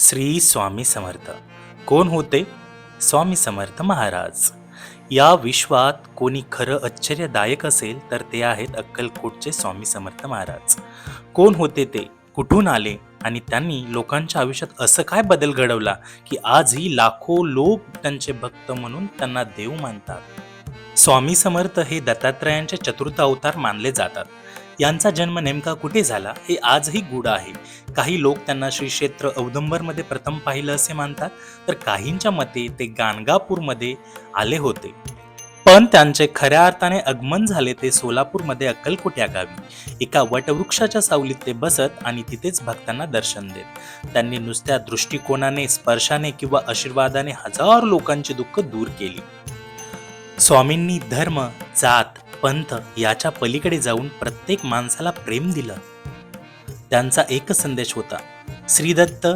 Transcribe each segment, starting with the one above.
श्री स्वामी समर्थ. कोण होते स्वामी समर्थ महाराज? या विश्वात कोणी खरं आश्चर्यदायक असेल तर ते आहेत अक्कलकोटचे स्वामी समर्थ महाराज. कोण होते ते, कुठून आले आणि त्यांनी लोकांच्या आयुष्यात असं काय बदल घडवला की आजही लाखो लोक त्यांचे भक्त म्हणून त्यांना देव मानतात. स्वामी समर्थ हे दत्तात्रयांचे चतुर्थ अवतार मानले जातात. यांचा जन्म नेमका कुठे झाला हे आजही गूढ आहे. काही लोक त्यांना श्री क्षेत्र औदुंबरमध्ये प्रथम पाहिलं असे मानतात, तर काहींच्या मते ते गाणगापूरमध्ये आले होते. पण त्यांचे खऱ्या अर्थाने आगमन झाले ते सोलापूरमध्ये अक्कलकोट या गावी. एका वटवृक्षाच्या सावलीत ते बसत आणि तिथेच भक्तांना दर्शन देत. त्यांनी नुसत्या दृष्टिकोनाने, स्पर्शाने किंवा आशीर्वादाने हजारो लोकांची दुःख दूर केली. स्वामींनी धर्म, जात, पंथ याच्या पलीकडे जाऊन प्रत्येक माणसाला प्रेम दिलं. त्यांचा एकच संदेश होता, श्री दत्त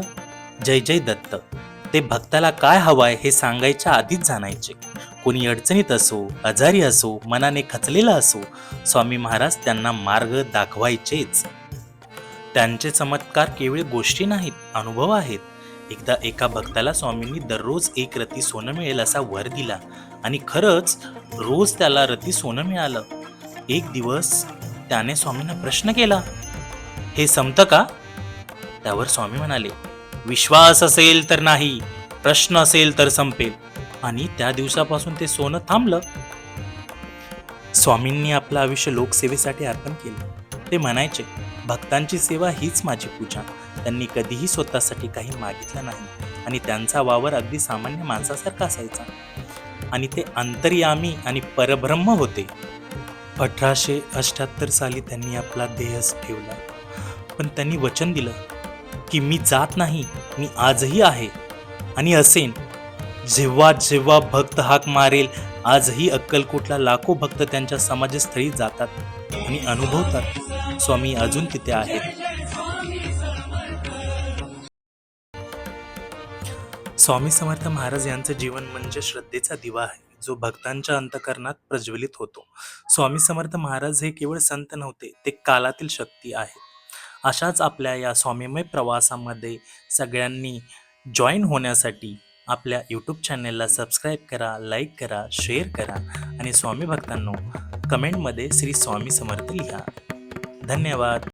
जय जय दत्त. ते भक्ताला काय हवाय हे सांगायच्या आधीच जाणायचे. कोणी अडचणीत असो, आजारी असो, मनाने खचलेला असो, स्वामी महाराज त्यांना मार्ग दाखवायचेच. त्यांचे चमत्कार केवळ गोष्टी नाहीत, अनुभव आहेत. एकदा एका भक्ताला स्वामींनी दररोज एक रती सोनं मिळेल असा वर दिला आणि खरंच रोज त्याला रती सोनं मिळालं. एक दिवस त्याने स्वामींना प्रश्न केला, हे संपतं का? त्यावर स्वामी म्हणाले, विश्वास असेल तर नाही, प्रश्न असेल तर संपेल. आणि त्या दिवसापासून ते सोनं थांबलं. स्वामींनी आपलं आयुष्य लोकसेवेसाठी अर्पण केलं. ते म्हणायचे, भक्तांची सेवा हीच माझी पूजा. त्यांनी कधीही स्वतःसाठी काही मागितलं नाही आणि त्यांचा वावर अगदी सामान्य माणसासारखा असायचा. आणि ते अंतर्यामी आणि परब्रह्म होते. 1878 साली त्यांनी आपला देह ठेवला, पण त्यांनी वचन दिलं की मी जात नाही, मी आजही आहे आणि असेन. जेव्हा जेव्हा भक्त हाक मारेल, आजही अक्कलकोटला लाखो भक्त त्यांच्या समाजस्थळी जातात आणि अनुभवतात स्वामी अजून तिथे आहेत. स्वामी समर्थ महाराज यांचं जीवन म्हणजे श्रद्धेचा दिवा आहे, जो भक्तांच्या अंतःकरणात प्रज्वलित होतो. स्वामी समर्थ महाराज हे केवळ संत नव्हते, ते कालातील शक्ती आहेत. अशाच आपल्या या स्वामीमय प्रवासामध्ये सगळ्यांनी जॉईन होण्यासाठी आपल्या यूट्यूब चॅनेलला सबस्क्राईब करा, लाईक करा, शेअर करा आणि स्वामी भक्तांनो कमेंटमध्ये श्री स्वामी समर्थ लिहा. धन्यवाद.